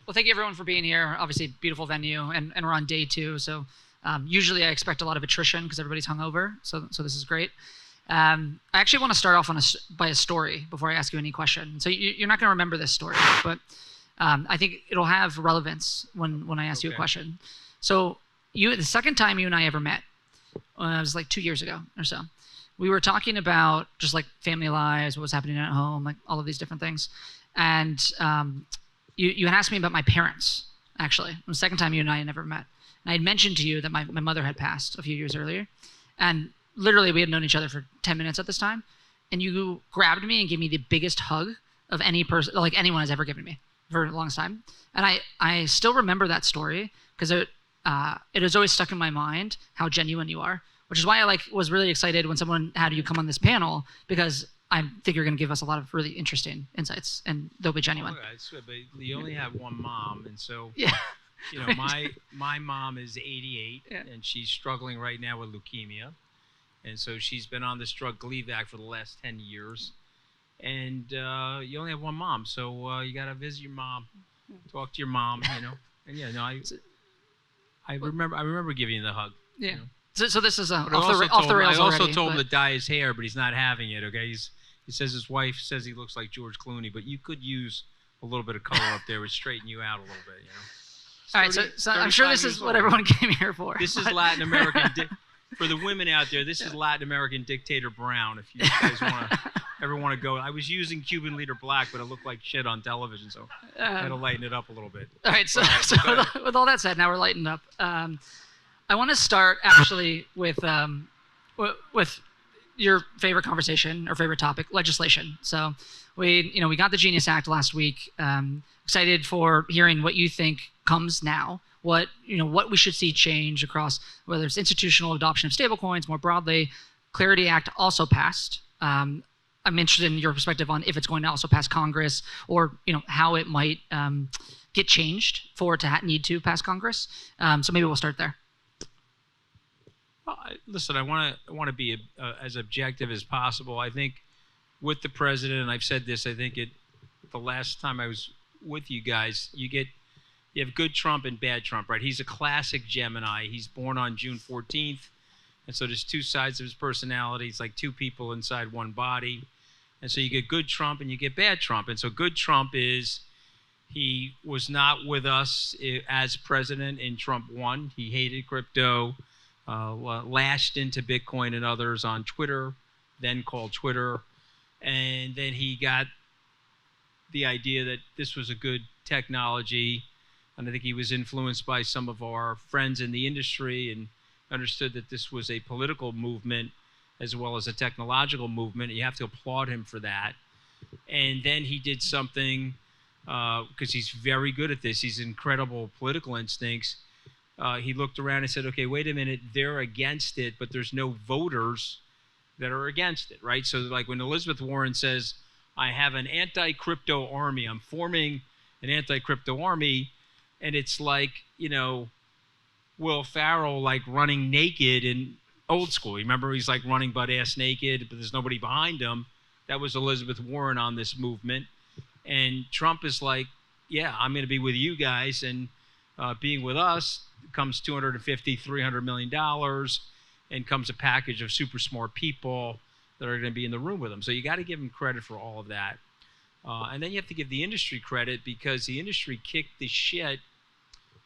Well, thank you everyone for being here. Obviously, beautiful venue, and we're on day 2. So usually I expect a lot of attrition because everybody's hungover. So this is great. I actually want to start off by a story before I ask you any question. So you're not going to remember this story, but I think it'll have relevance when I ask you a question. So the second time you and I ever met was like 2 years ago or so. We were talking about just like family lives, what was happening at home, like all of these different things. And you had asked me about my parents, actually. It was the second time you and I had never met. And I had mentioned to you that my mother had passed a few years earlier. And literally we had known each other for 10 minutes at this time. And you grabbed me and gave me the biggest hug of any person, like anyone has ever given me for the longest time. And I still remember that story because it has always stuck in my mind how genuine you are, which is why I was really excited when someone had you come on this panel, because I think you're going to give us a lot of really interesting insights, and they'll be genuine. Oh, that's good, but you only have one mom, and so yeah. You know, my mom is 88, and she's struggling right now with leukemia, and so she's been on this drug Gleevec for the last 10 years, and you only have one mom, so you got to visit your mom, talk to your mom, you know, and yeah, no, I remember giving you the hug. Yeah. You know? So this is off the I rails also already, told him to dye his hair, but he's not having it. Okay, he says his wife says he looks like George Clooney, but you could use a little bit of color up there, would straighten you out a little bit. You know. All right, so I'm sure this is what everyone came here for. This is Latin American. For the women out there, this is Latin American dictator brown. If you guys ever want to go, I was using Cuban leader black, but it looked like shit on television, so I had to lighten it up a little bit. All right, so with all that said, now we're lightened up. I want to start actually with your favorite conversation or favorite topic, legislation. So we got the Genius Act last week. Excited for hearing what you think comes now. What we should see change across, whether it's institutional adoption of stablecoins more broadly. Clarity Act also passed. I'm interested in your perspective on if it's going to also pass Congress, or how it might get changed for it to need to pass Congress. So maybe we'll start there. Listen, I want to be as objective as possible. I think with the president, and I've said this, I think the last time I was with you guys, you have good Trump and bad Trump, right? He's a classic Gemini. He's born on June 14th, and so there's two sides of his personality. It's like two people inside one body, and so you get good Trump and you get bad Trump. And so good Trump is he was not with us as president in Trump 1. He hated crypto. Lashed into Bitcoin and others on Twitter, then called Twitter. And then he got the idea that this was a good technology. And I think he was influenced by some of our friends in the industry and understood that this was a political movement as well as a technological movement. You have to applaud him for that. And then he did something, because he's very good at this. He's incredible political instincts. He looked around and said, okay, wait a minute, they're against it, but there's no voters that are against it, right? So like when Elizabeth Warren says, I have an anti-crypto army, I'm forming an anti-crypto army, and it's like, Will Ferrell like running naked in Old School. Remember, he's like running butt-ass naked, but there's nobody behind him. That was Elizabeth Warren on this movement. And Trump is like, yeah, I'm going to be with you guys, and being with us comes $250, $300 million, and comes a package of super smart people that are going to be in the room with him. So you got to give him credit for all of that. And then you have to give the industry credit, because the industry kicked the shit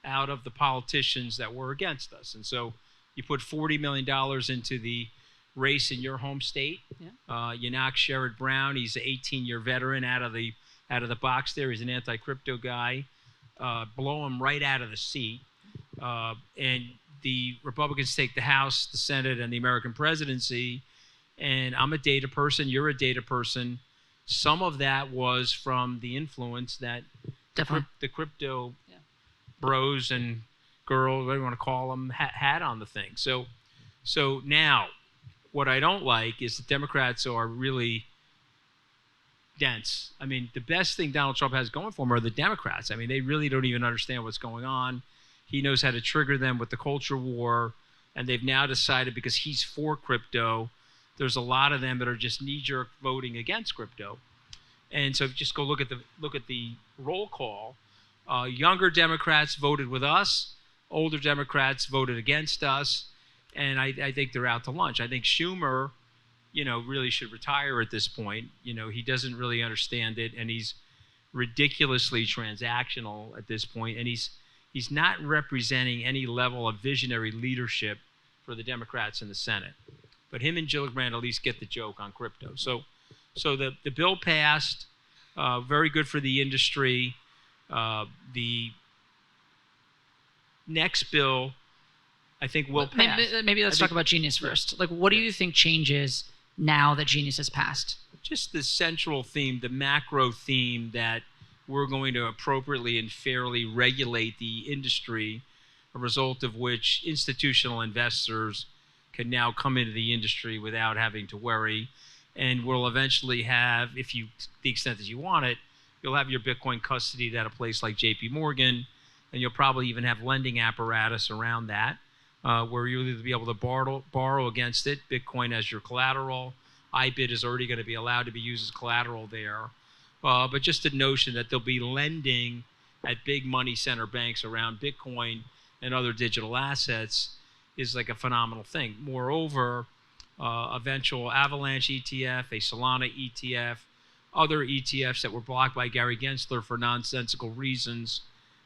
out of the politicians that were against us. And so you put $40 million into the race in your home state. Yeah. You knock Sherrod Brown. He's an 18-year veteran out of the box there. He's an anti-crypto guy. Blow him right out of the seat. And the Republicans take the House, the Senate, and the American presidency. And I'm a data person. You're a data person. Some of that was from the influence that the crypto bros and girls, whatever you want to call them, had on the thing. So now, what I don't like is the Democrats are really dense. I mean, the best thing Donald Trump has going for him are the Democrats. I mean, they really don't even understand what's going on. He knows how to trigger them with the culture war, and they've now decided, because he's for crypto, there's a lot of them that are just knee-jerk voting against crypto. And so just go look at the roll call. Younger Democrats voted with us. Older Democrats voted against us. And I think they're out to lunch. I think Schumer, really should retire at this point. He doesn't really understand it, and he's ridiculously transactional at this point, and he's not representing any level of visionary leadership for the Democrats in the Senate. But him and Gillibrand at least get the joke on crypto. So the bill passed, very good for the industry. The next bill, I think, will pass. Maybe let's talk about Genius first. Like, what do you think changes now that Genius has passed? Just the central theme, the macro theme that we're going to appropriately and fairly regulate the industry, a result of which institutional investors can now come into the industry without having to worry. And we'll eventually have, to the extent that you want it, you'll have your Bitcoin custodied at a place like JP Morgan, and you'll probably even have lending apparatus around that, where you'll either be able to borrow against it, Bitcoin as your collateral. IBIT is already going to be allowed to be used as collateral there. But just the notion that there'll be lending at big money center banks around Bitcoin and other digital assets is like a phenomenal thing. Moreover, eventual Avalanche ETF, a Solana ETF, other ETFs that were blocked by Gary Gensler for nonsensical reasons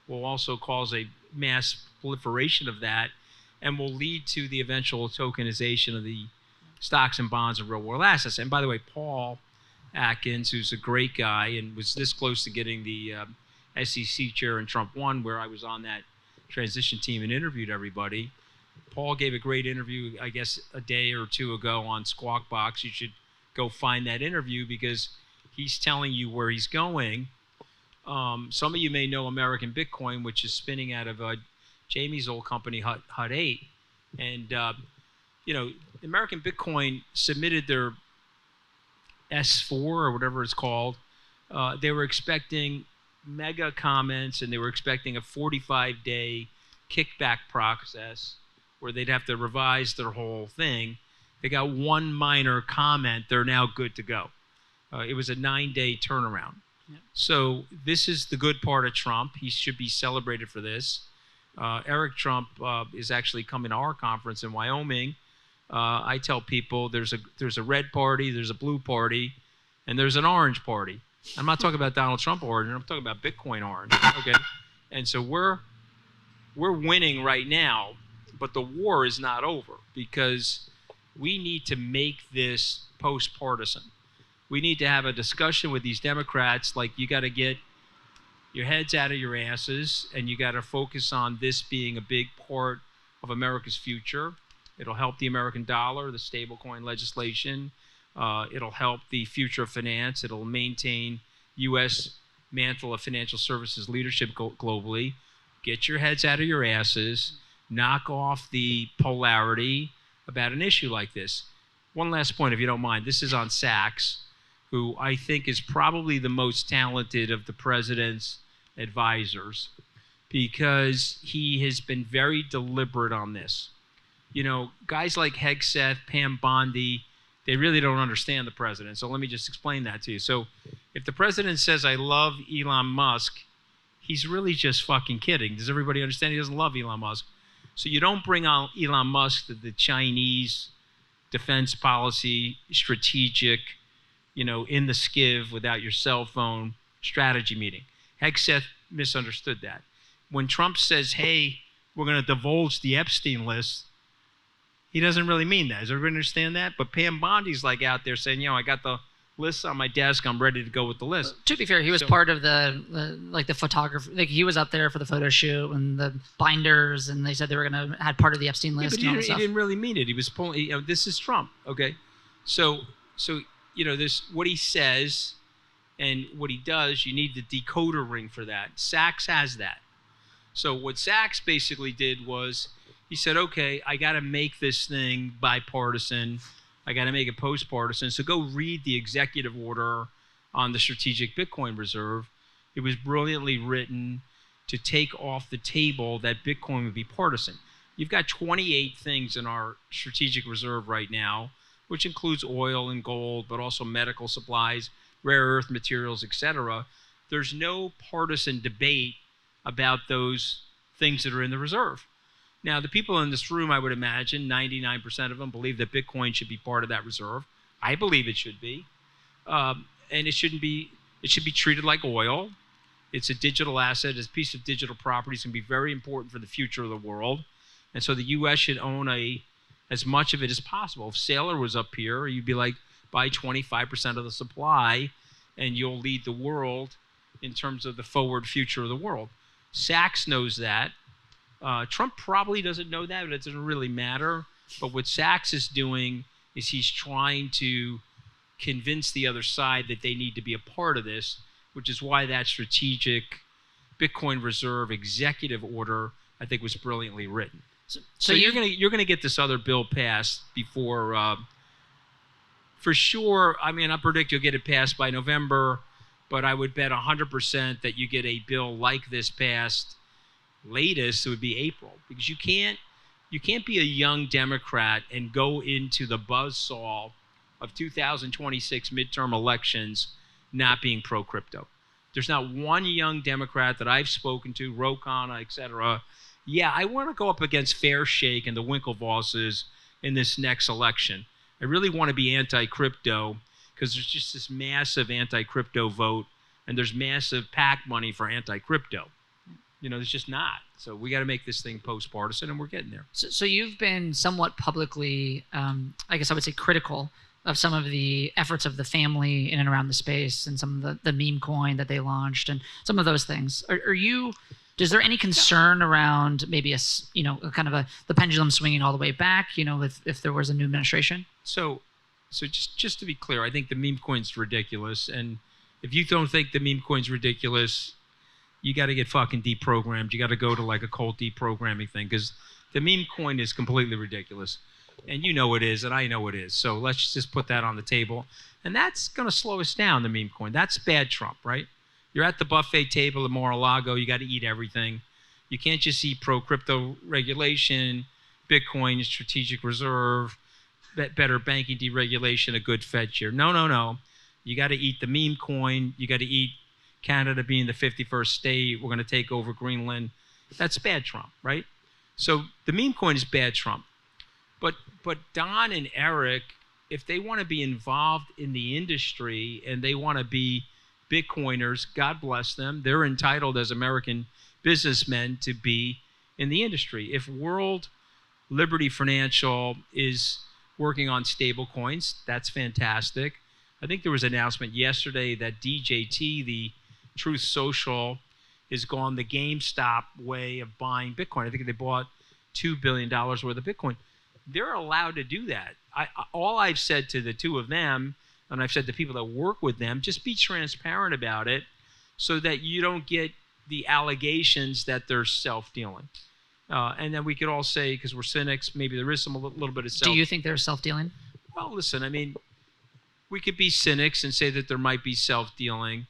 will also cause a mass proliferation of that and will lead to the eventual tokenization of the stocks and bonds and real world assets. And by the way, Paul Atkins, who's a great guy and was this close to getting the SEC chair in Trump 1, where I was on that transition team and interviewed everybody. Paul gave a great interview, I guess, a day or two ago on Squawk Box. You should go find that interview because he's telling you where he's going. Some of you may know American Bitcoin, which is spinning out of Jamie's old company, Hadick. And, American Bitcoin submitted their S4 or whatever it's called. They were expecting mega comments, and they were expecting a 45-day kickback process where they'd have to revise their whole thing. They got one minor comment. They're now good to go. It was a 9-day turnaround. Yeah. So this is the good part of Trump. He should be celebrated for this. Eric Trump is actually coming to our conference in Wyoming. I tell people there's a red party, there's a blue party, and there's an orange party. I'm not talking about Donald Trump orange. I'm talking about Bitcoin orange. Okay, and so we're winning right now, but the war is not over because we need to make this post-partisan. We need to have a discussion with these Democrats. Like, you got to get your heads out of your asses, and you got to focus on this being a big part of America's future. It'll help the American dollar, the stablecoin legislation. It'll help the future of finance. It'll maintain U.S. mantle of financial services leadership globally. Get your heads out of your asses. Knock off the polarity about an issue like this. One last point, if you don't mind. This is on Sachs, who I think is probably the most talented of the president's advisors, because he has been very deliberate on this. Guys like Hegseth, Pam Bondi, they really don't understand the president. So let me just explain that to you. So if the president says, I love Elon Musk, he's really just fucking kidding. Does everybody understand he doesn't love Elon Musk? So you don't bring on Elon Musk to the Chinese defense policy, strategic, in the skiv without your cell phone strategy meeting. Hegseth misunderstood that. When Trump says, hey, we're going to divulge the Epstein list, he doesn't really mean that. Does everybody understand that? But Pam Bondi's like out there saying, I got the list on my desk. I'm ready to go with the list. To be fair, he was part of the photographer. Like, he was up there for the photo shoot and the binders, and they said they were going to had part of the Epstein list. Yeah, but he didn't really mean it. He was pulling. This is Trump. Okay, so this what he says and what he does. You need the decoder ring for that. Sachs has that. So what Sachs basically did was, he said, okay, I got to make this thing bipartisan. I got to make it post-partisan. So go read the executive order on the strategic Bitcoin reserve. It was brilliantly written to take off the table that Bitcoin would be partisan. You've got 28 things in our strategic reserve right now, which includes oil and gold, but also medical supplies, rare earth materials, etc. There's no partisan debate about those things that are in the reserve. Now, the people in this room, I would imagine, 99% of them believe that Bitcoin should be part of that reserve. I believe it should be. And it should be treated like oil. It's a digital asset. It's a piece of digital property. It's going to be very important for the future of the world. And so the U.S. should own as much of it as possible. If Saylor was up here, you'd be like, buy 25% of the supply, and you'll lead the world in terms of the forward future of the world. Sachs knows that. Trump probably doesn't know that, but it doesn't really matter. But what Sachs is doing is he's trying to convince the other side that they need to be a part of this, which is why that strategic Bitcoin reserve executive order, I think, was brilliantly written. So you're gonna get this other bill passed before, for sure. I mean, I predict you'll get it passed by November, but I would bet 100% that you get a bill like this passed. Latest, it would be April, because you can't be a young Democrat and go into the buzzsaw of 2026 midterm elections not being pro-crypto. There's not one young Democrat that I've spoken to, Ro Khanna, et cetera. Yeah, I want to go up against Fairshake and the Winklevosses in this next election. I really want to be anti-crypto because there's just this massive anti-crypto vote, and there's massive PAC money for anti-crypto. There's just not. So we got to make this thing post-partisan, and we're getting there. So you've been somewhat publicly, I guess I would say, critical of some of the efforts of the family in and around the space, and some of the meme coin that they launched, and some of those things. Is there any concern around maybe the pendulum swinging all the way back? If there was a new administration. So just to be clear, I think the meme coin's ridiculous, and if you don't think the meme coin's ridiculous, you got to get fucking deprogrammed. You got to go to like a cold deprogramming thing, because the meme coin is completely ridiculous. And you know it is, and I know it is. So let's just put that on the table. And that's going to slow us down, the meme coin. That's bad Trump, right? You're at the buffet table at Mar-a-Lago. You got to eat everything. You can't just eat pro-crypto regulation, Bitcoin, strategic reserve, better banking deregulation, a good Fed chair. No. You got to eat the meme coin. You got to eat Canada being the 51st state. We're going to take over Greenland. That's bad Trump, right? So the meme coin is bad Trump. But Don and Eric, if they want to be involved in the industry and they want to be Bitcoiners, God bless them. They're entitled as American businessmen to be in the industry. If World Liberty Financial is working on stable coins, that's fantastic. I think there was an announcement yesterday that DJT, the Truth Social, is gone the GameStop way of buying Bitcoin. I think they bought $2 billion worth of Bitcoin. They're allowed to do that. All I've said to the two of them, and I've said to people that work with them, just be transparent about it so that you don't get the allegations that they're self-dealing. And then we could all say, because we're cynics, maybe there is a little bit of self. Do you think they're self-dealing? Well, listen, I mean, we could be cynics and say that there might be self-dealing,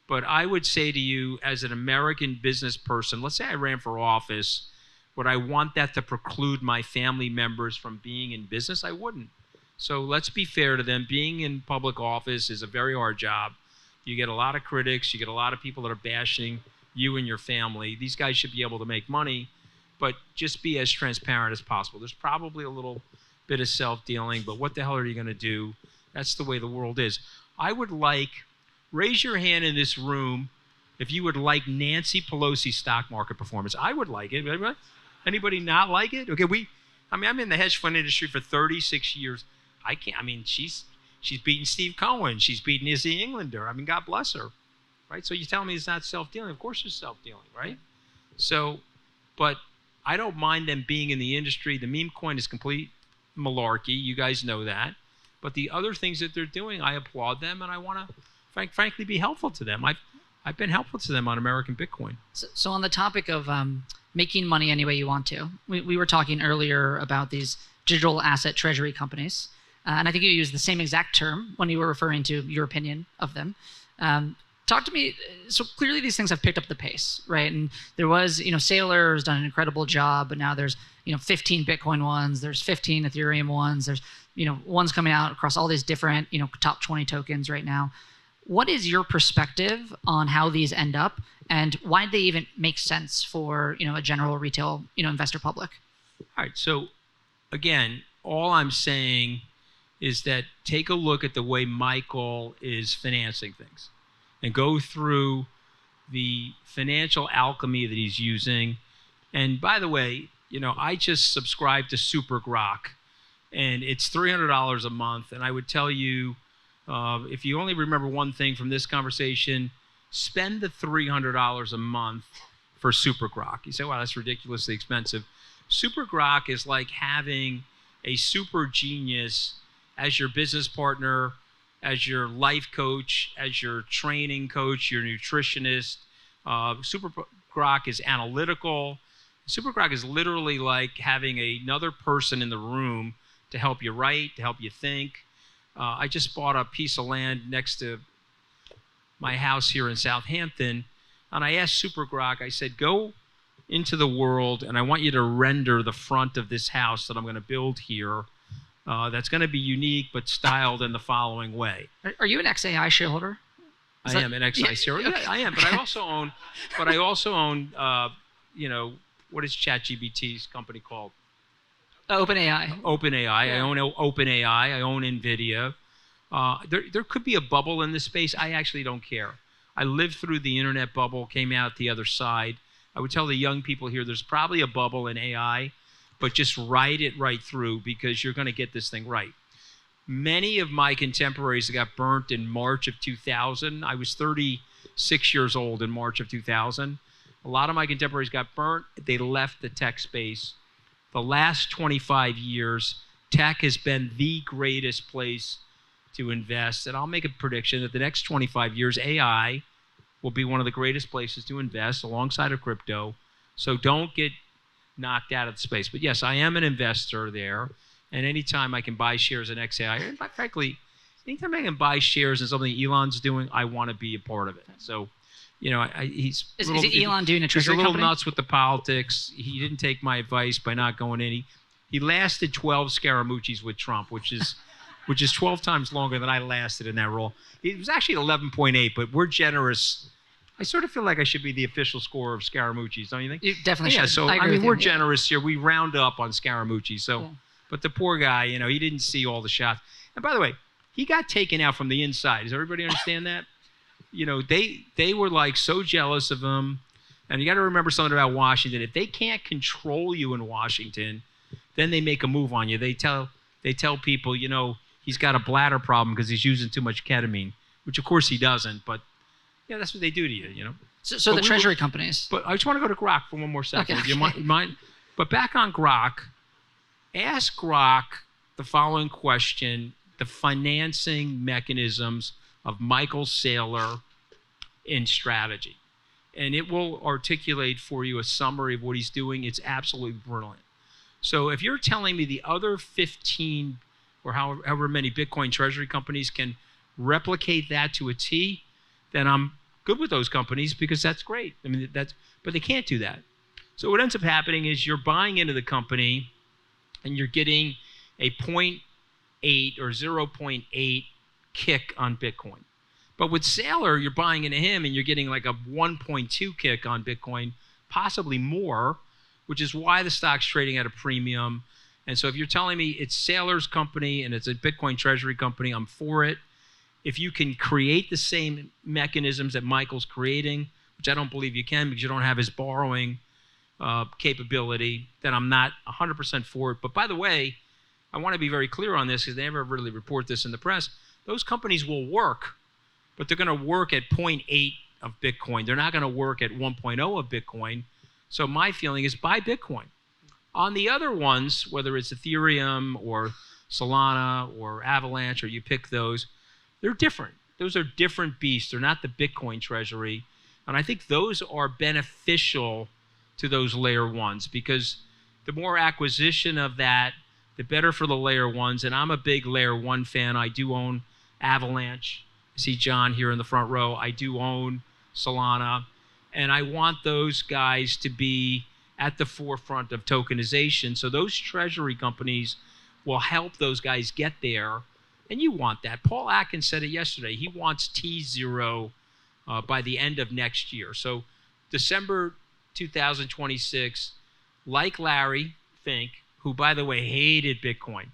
but I would say to you, as an American business person, let's say I ran for office, would I want that to preclude my family members from being in business? I wouldn't. So let's be fair to them. Being in public office is a very hard job. You get a lot of critics. You get a lot of people that are bashing you and your family. These guys should be able to make money, but just be as transparent as possible. There's probably a little bit of self-dealing, but what the hell are you going to do? That's the way the world is. I would raise your hand in this room if you would like Nancy Pelosi's stock market performance. I would like it. Anybody not like it? Okay, I'm in the hedge fund industry for 36 years. She's beaten Steve Cohen. She's beaten Izzy Englander. God bless her, right? So you tell me it's not self-dealing. Of course it's self-dealing, right? So, but I don't mind them being in the industry. The meme coin is complete malarkey. You guys know that. But the other things that they're doing, I applaud them, and I want to, frankly, be helpful to them. I've been helpful to them on American Bitcoin. So on the topic of making money any way you want to, we were talking earlier about these digital asset treasury companies. And I think you used the same exact term when you were referring to your opinion of them. Talk to me. So clearly these things have picked up the pace, right? And there was, Saylor has done an incredible job, but now there's, 15 Bitcoin ones, there's 15 Ethereum ones, there's, ones coming out across all these different, top 20 tokens right now. What is your perspective on how these end up, and why do they even make sense for a general retail investor public? All right. So again, all I'm saying is that take a look at the way Michael is financing things, and go through the financial alchemy that he's using. And by the way, I just subscribed to Super Grok, and it's $300 a month. And I would tell you, if you only remember one thing from this conversation, spend the $300 a month for Super Grok. You say, wow, that's ridiculously expensive. Super Grok is like having a super genius as your business partner, as your life coach, as your training coach, your nutritionist. Super Grok is analytical. Super Grok is literally like having another person in the room to help you write, to help you think. I just bought a piece of land next to my house here in Southampton, and I asked Super Grok, I said, go into the world, and I want you to render the front of this house that I'm going to build here. That's going to be unique, but styled in the following way. Are you an XAI shareholder? I am an XAI shareholder. Yeah, I am, but I also own. What is ChatGPT's company called? OpenAI. OpenAI. Yeah. I own OpenAI. I own NVIDIA. There could be a bubble in this space. I actually don't care. I lived through the internet bubble, came out the other side. I would tell the young people here, there's probably a bubble in AI, but just ride it right through, because you're going to get this thing right. Many of my contemporaries got burnt in March of 2000. I was 36 years old in March of 2000. A lot of my contemporaries got burnt. They left the tech space. The last 25 years, tech has been the greatest place to invest. And I'll make a prediction that the next 25 years, AI will be one of the greatest places to invest alongside of crypto. So don't get knocked out of the space. But yes, I am an investor there. And anytime I can buy shares in XAI, and frankly, anytime I can buy shares in something Elon's doing, I want to be a part of it. So, is Elon doing a treasury company? He's a little nuts with the politics. He didn't take my advice by not going in. He lasted 12 Scaramuccis with Trump, which is 12 times longer than I lasted in that role. It was actually 11.8, but we're generous. I sort of feel like I should be the official score of Scaramucci's, don't you think? You definitely should. So we're generous here. We round up on Scaramucci. So, yeah. But the poor guy, he didn't see all the shots. And by the way, he got taken out from the inside. Does everybody understand that? They were like so jealous of him. And you got to remember something about Washington. If they can't control you in Washington, then they make a move on you. They tell people, he's got a bladder problem because he's using too much ketamine, which of course he doesn't. But yeah, that's what they do to you, So the treasury companies. But I just want to go to Grok for one more second. Okay. Do you mind? But back on Grok, ask Grok the following question: the financing mechanisms of Michael Saylor in strategy. And it will articulate for you a summary of what he's doing. It's absolutely brilliant. So if you're telling me the other 15 or however many Bitcoin treasury companies can replicate that to a T, then I'm good with those companies, because that's great. I mean, but they can't do that. So what ends up happening is you're buying into the company and you're getting a 0.8 or 0.8 kick on Bitcoin. But with Saylor, you're buying into him and you're getting like a 1.2 kick on Bitcoin, possibly more, which is why the stock's trading at a premium. And so if you're telling me it's Saylor's company and it's a Bitcoin treasury company, I'm for it. If you can create the same mechanisms that Michael's creating, which I don't believe you can because you don't have his borrowing capability, then I'm not 100% for it. But by the way, I want to be very clear on this, because they never really report this in the press. Those companies will work, but they're going to work at 0.8 of Bitcoin. They're not going to work at 1.0 of Bitcoin. So my feeling is buy Bitcoin. On the other ones, whether it's Ethereum or Solana or Avalanche, or you pick those, they're different. Those are different beasts. They're not the Bitcoin treasury. And I think those are beneficial to those layer ones, because the more acquisition of that, the better for the layer ones. And I'm a big layer one fan. I do own Avalanche. I see John here in the front row. I do own Solana. And I want those guys to be at the forefront of tokenization. So those treasury companies will help those guys get there. And you want that. Paul Atkins said it yesterday. He wants T0 by the end of next year. So December 2026, like Larry Fink, who, by the way, hated Bitcoin.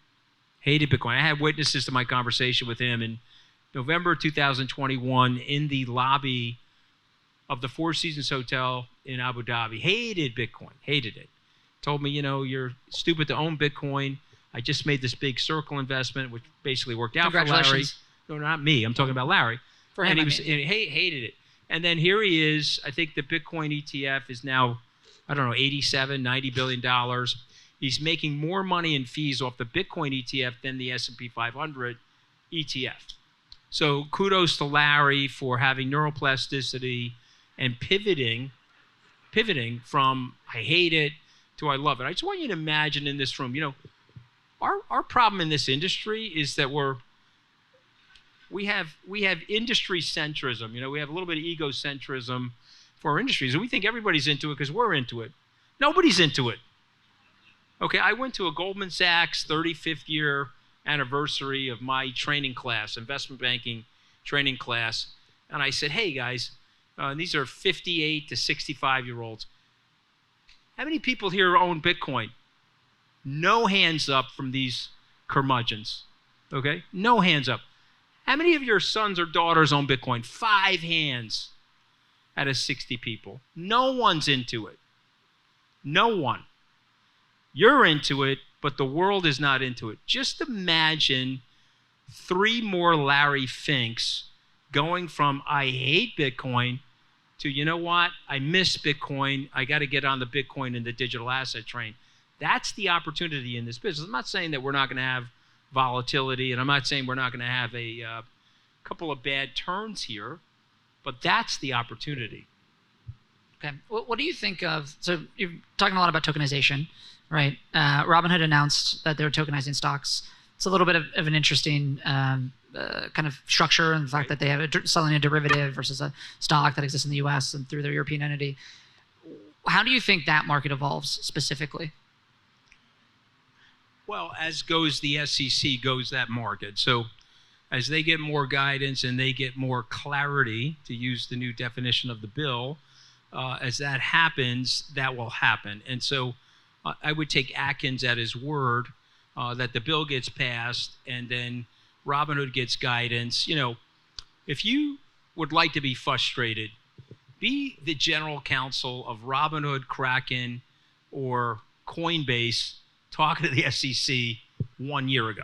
I had witnesses to my conversation with him in November 2021 in the lobby of the Four Seasons Hotel in Abu Dhabi. Hated Bitcoin, hated it. Told me, you're stupid to own Bitcoin. I just made this big circle investment, which basically worked out for Larry. No, not me. I'm talking about Larry. For him, and he hated it. And then here he is. I think the Bitcoin ETF is now, I don't know, $87, $90 billion. He's making more money in fees off the Bitcoin ETF than the S&P 500 ETF. So kudos to Larry for having neuroplasticity and pivoting from I hate it to I love it. I just want you to imagine in this room, our problem in this industry is that we have industry centrism. We have a little bit of egocentrism for our industries, and we think everybody's into it because we're into it. Nobody's into it. Okay, I went to a Goldman Sachs 35th year anniversary of my training class, investment banking training class, and I said, hey guys, these are 58 to 65-year-olds. How many people here own Bitcoin? No hands up from these curmudgeons, okay? No hands up. How many of your sons or daughters own Bitcoin? 5 hands out of 60 people. No one's into it. No one. You're into it, but the world is not into it. Just imagine 3 more Larry Finks going from I hate Bitcoin to, you know what, I miss Bitcoin. I got to get on the Bitcoin and the digital asset train. That's the opportunity in this business. I'm not saying that we're not going to have volatility, and I'm not saying we're not going to have a couple of bad turns here, but that's the opportunity. Okay. What do you think of, so you're talking a lot about tokenization, right? Robinhood announced that they were tokenizing stocks. It's a little bit of an interesting kind of structure, and the fact that they have selling a derivative versus a stock that exists in the US and through their European entity. How do you think that market evolves specifically? Well, as goes the SEC, goes that market. So as they get more guidance and they get more clarity, to use the new definition of the bill, as that happens, that will happen. And so I would take Atkins at his word that the bill gets passed and then Robinhood gets guidance. If you would like to be frustrated, be the general counsel of Robinhood, Kraken, or Coinbase talking to the SEC 1 year ago,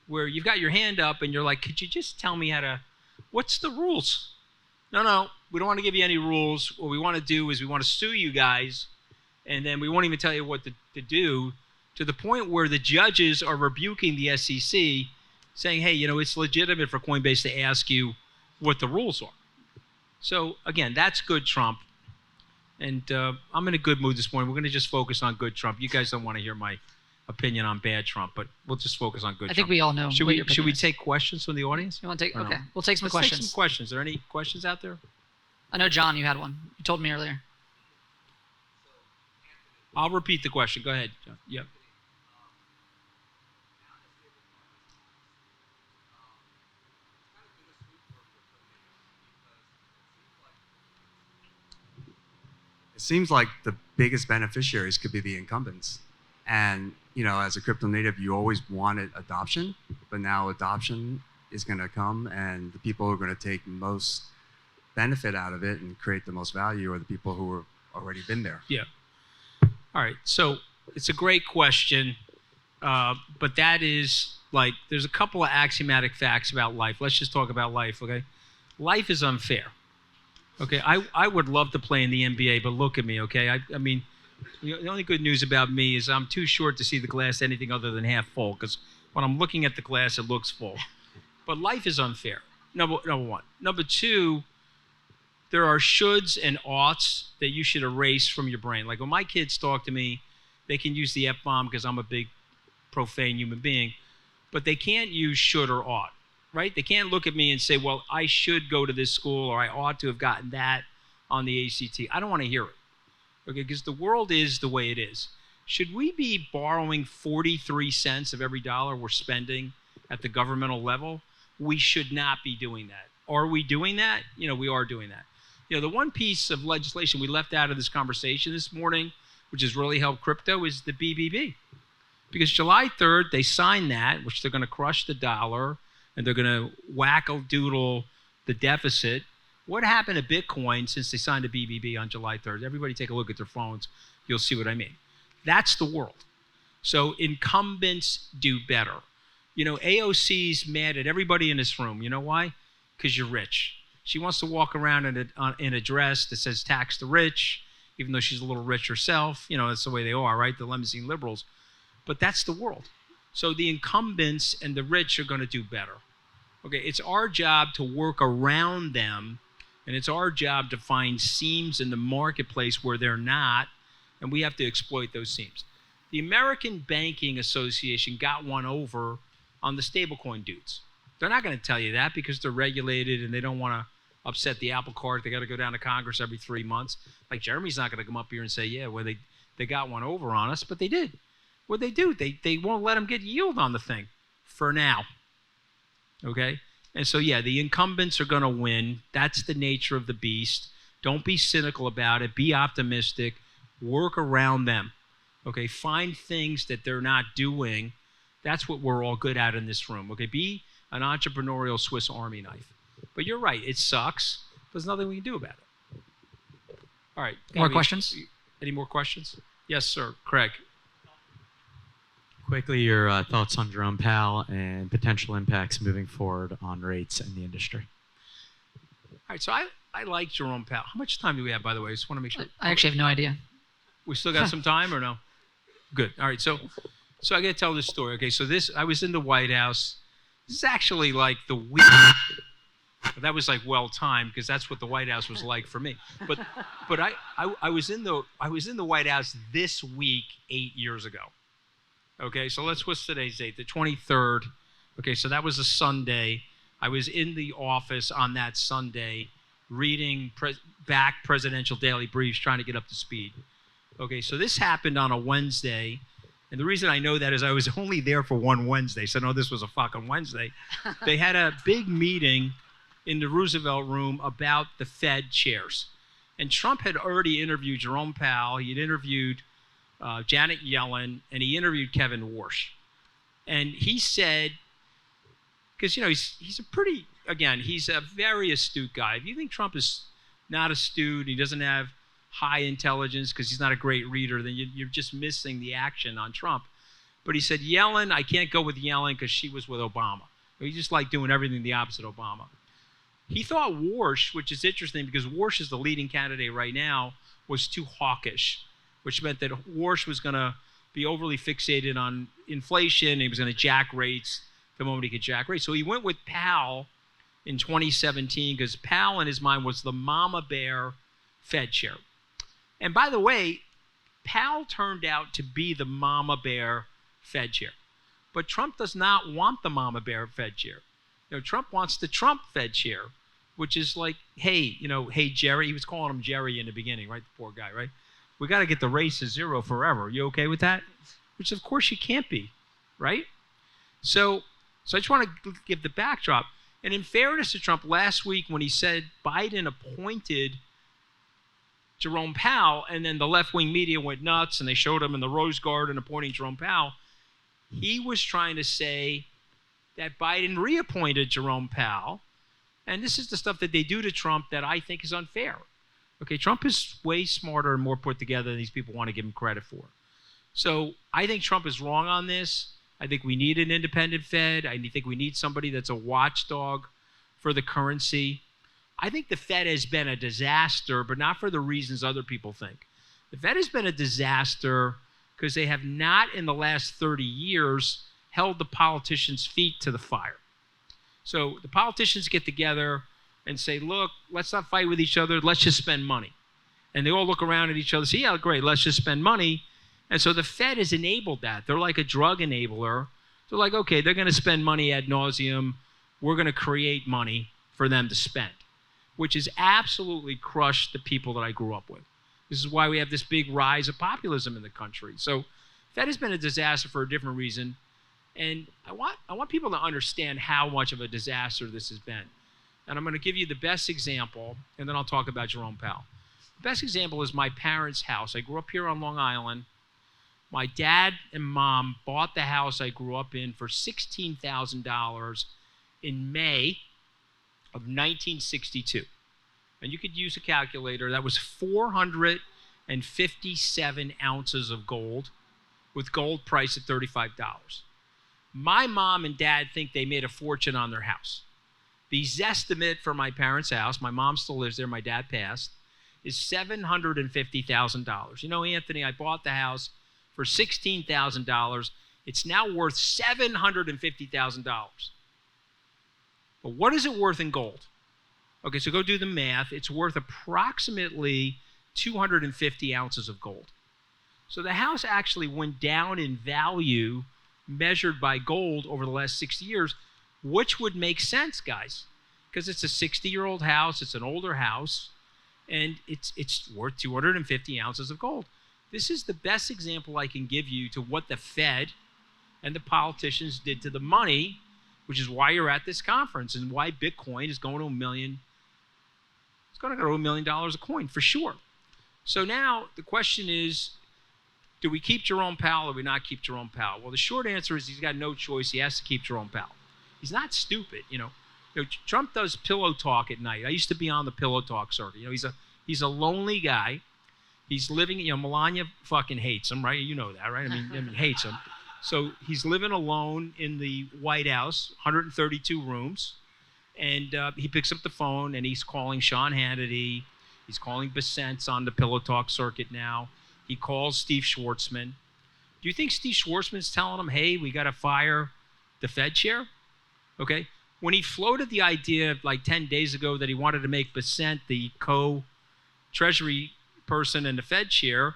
where you've got your hand up and you're like, could you just tell me what's the rules? No, we don't want to give you any rules. What we want to do is we want to sue you guys, and then we won't even tell you what to do, to the point where the judges are rebuking the SEC, saying, hey, it's legitimate for Coinbase to ask you what the rules are. So, again, that's good Trump. And I'm in a good mood this morning. We're going to just focus on good Trump. You guys don't want to hear my opinion on bad Trump, but we'll just focus on good Trump. I think we all know. Should we take questions from the audience? You want to take? Okay, no? We'll take some Let's questions. Take some questions. Are there any questions out there? I know, John, you had one. You told me earlier. I'll repeat the question. Go ahead, John. Yep. It seems like the biggest beneficiaries could be the incumbents. And, as a crypto native, you always wanted adoption, but now adoption is going to come, and the people who are going to take most benefit out of it and create the most value are the people who have already been there. Yeah. All right. So it's a great question, but that is there's a couple of axiomatic facts about life. Let's just talk about life, okay? Life is unfair. Okay, I would love to play in the NBA, but look at me, okay? I mean, the only good news about me is I'm too short to see the glass anything other than half full, because when I'm looking at the glass, it looks full. But life is unfair, number one. Number two, there are shoulds and oughts that you should erase from your brain. Like when my kids talk to me, they can use the F-bomb because I'm a big profane human being, but they can't use should or ought. Right? They can't look at me and say, well, I should go to this school, or I ought to have gotten that on the ACT. I don't want to hear it. Okay, because the world is the way it is. Should we be borrowing 43 cents of every dollar we're spending at the governmental level, we should not be doing that. Are we doing that? We are doing that. The one piece of legislation we left out of this conversation this morning, which has really helped crypto, is the BBB. Because July 3rd, they signed that, which they're going to crush the dollar, and they're going to whack-a-doodle the deficit. What happened to Bitcoin since they signed the BBB on July 3rd? Everybody take a look at their phones. You'll see what I mean. That's the world. So incumbents do better. AOC's mad at everybody in this room. You know why? Because you're rich. She wants to walk around in a dress that says tax the rich, even though she's a little rich herself. That's the way they are, right? The limousine liberals. But that's the world. So the incumbents and the rich are going to do better. Okay, it's our job to work around them, and it's our job to find seams in the marketplace where they're not, and we have to exploit those seams. The American Banking Association got one over on the stablecoin dudes. They're not going to tell you that because they're regulated and they don't want to upset the apple cart. They got to go down to Congress every 3 months. Like Jeremy's not going to come up here and say, yeah, well, they got one over on us, but they did. What they do, they won't let them get yield on the thing for now. Okay? And so, yeah, the incumbents are going to win. That's the nature of the beast. Don't be cynical about it. Be optimistic. Work around them. Okay? Find things that they're not doing. That's what we're all good at in this room. Okay? Be an entrepreneurial Swiss Army knife. But you're right. It sucks. There's nothing we can do about it. All right. More questions? Any more questions? Yes, sir. Craig. Quickly, your thoughts on Jerome Powell and potential impacts moving forward on rates in the industry. All right, so I like Jerome Powell. How much time do we have, by the way? I just want to make sure. I actually have no idea. We still got some time or no? Good. All right, so I got to tell this story. Okay, so I was in the White House. This is actually like the week. That was like well timed because that's what the White House was like for me. But I was in the White House this week 8 years ago. Okay, so what's today's date? The 23rd. Okay, so that was a Sunday. I was in the office on that Sunday reading back presidential daily briefs, trying to get up to speed. Okay, so this happened on a Wednesday. And the reason I know that is I was only there for one Wednesday, so no, this was a fucking Wednesday. They had a big meeting in the Roosevelt Room about the Fed chairs. And Trump had already interviewed Jerome Powell. He had interviewed Janet Yellen, and he interviewed Kevin Warsh. And he said, because, he's a very astute guy. If you think Trump is not astute, he doesn't have high intelligence because he's not a great reader, then you're just missing the action on Trump. But he said, Yellen, I can't go with Yellen because she was with Obama. He just like doing everything the opposite of Obama. He thought Warsh, which is interesting because Warsh is the leading candidate right now, was too hawkish, which meant that Warsh was going to be overly fixated on inflation. He was going to jack rates the moment he could jack rates. So he went with Powell in 2017 because Powell, in his mind, was the mama bear Fed chair. And by the way, Powell turned out to be the mama bear Fed chair. But Trump does not want the mama bear Fed chair. Trump wants the Trump Fed chair, which is like, hey, hey, Jerry. He was calling him Jerry in the beginning, right? The poor guy, right? We got to get the race to zero forever. You okay with that? Which, of course, you can't be, right? So I just want to give the backdrop. And in fairness to Trump, last week when he said Biden appointed Jerome Powell, and then the left-wing media went nuts, and they showed him in the Rose Garden appointing Jerome Powell, he was trying to say that Biden reappointed Jerome Powell, and this is the stuff that they do to Trump that I think is unfair. Okay, Trump is way smarter and more put together than these people want to give him credit for. So I think Trump is wrong on this. I think we need an independent Fed. I think we need somebody that's a watchdog for the currency. I think the Fed has been a disaster, but not for the reasons other people think. The Fed has been a disaster because they have not in the last 30 years held the politicians' feet to the fire. So the politicians get together and say, look, let's not fight with each other. Let's just spend money. And they all look around at each other and say, yeah, great, let's just spend money. And so the Fed has enabled that. They're like a drug enabler. They're like, okay, they're going to spend money ad nauseum. We're going to create money for them to spend, which has absolutely crushed the people that I grew up with. This is why we have this big rise of populism in the country. So Fed has been a disaster for a different reason. And I want people to understand how much of a disaster this has been. And I'm going to give you the best example, and then I'll talk about Jerome Powell. The best example is my parents' house. I grew up here on Long Island. My dad and mom bought the house I grew up in for $16,000 in May of 1962. And you could use a calculator. That was 457 ounces of gold, with gold priced at $35. My mom and dad think they made a fortune on their house. The estimate for my parents' house, my mom still lives there, my dad passed, is $750,000. You know, Anthony, I bought the house for $16,000. It's now worth $750,000. But what is it worth in gold? Okay, so go do the math. It's worth approximately 250 ounces of gold. So the house actually went down in value measured by gold over the last 60 years, which would make sense, guys, because it's a 60-year-old house, it's an older house, and it's worth 250 ounces of gold. This is the best example I can give you to what the Fed and the politicians did to the money, which is why you're at this conference and why Bitcoin is going to $1 million. It's going to go to $1 million a coin for sure. So now the question is, do we keep Jerome Powell or do we not keep Jerome Powell? Well, the short answer is he's got no choice. He has to keep Jerome Powell. He's not stupid, you know. Trump does pillow talk at night. I used to be on the pillow talk circuit. You know, he's a lonely guy. He's living, you know, Melania fucking hates him, right? You know that, right? I mean hates him. So he's living alone in the White House, 132 rooms, and he picks up the phone and he's calling Sean Hannity. He's calling Besant's on the pillow talk circuit now. He calls Steve Schwartzman. Do you think Steve Schwartzman's telling him, hey, we got to fire the Fed chair? Okay. When he floated the idea like 10 days ago that he wanted to make Besant the co-treasury person and the Fed chair,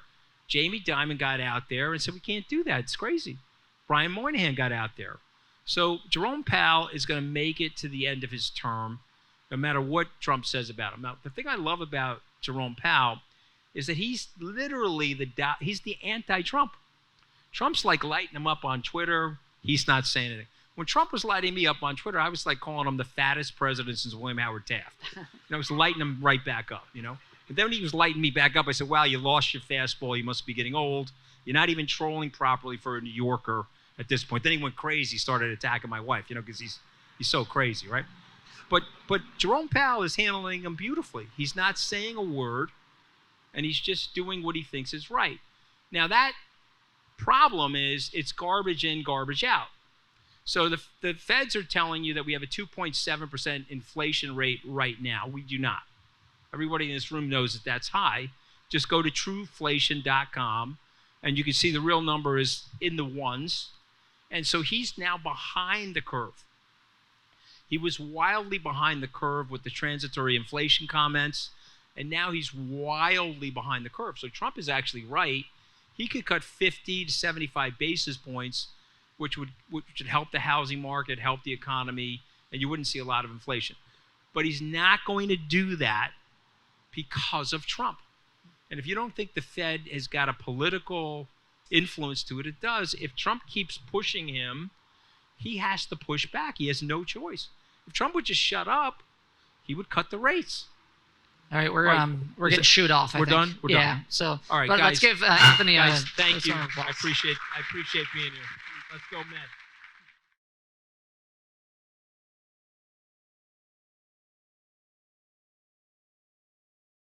Jamie Dimon got out there and said, we can't do that. It's crazy. Brian Moynihan got out there. So Jerome Powell is going to make it to the end of his term, no matter what Trump says about him. Now, the thing I love about Jerome Powell is that he's literally he's the anti-Trump. Trump's like lighting him up on Twitter. He's not saying anything. When Trump was lighting me up on Twitter, I was like calling him the fattest president since William Howard Taft. I was lighting him right back up, you know. And then when he was lighting me back up, I said, wow, you lost your fastball. You must be getting old. You're not even trolling properly for a New Yorker at this point. Then he went crazy, started attacking my wife, you know, because he's so crazy, right? But Jerome Powell is handling him beautifully. He's not saying a word, and he's just doing what he thinks is right. Now, that problem is it's garbage in, garbage out. So the feds are telling you that we have a 2.7% inflation rate right now. We do not. Everybody in this room knows that that's high. Just go to trueflation.com, and you can see the real number is in the ones. And so he's now behind the curve. He was wildly behind the curve with the transitory inflation comments, and now he's wildly behind the curve. So Trump is actually right. He could cut 50 to 75 basis points, which would help the housing market, help the economy, and you wouldn't see a lot of inflation. But he's not going to do that because of Trump. And if you don't think the Fed has got a political influence to it, it does. If Trump keeps pushing him, he has to push back. He has no choice. If Trump would just shut up, he would cut the rates. All right, we're getting shoot off. I We're think. done. We're yeah. done. So, all right, but guys. let's give Anthony guys, a thank you. round of applause. I appreciate being here. Let's go, Matt.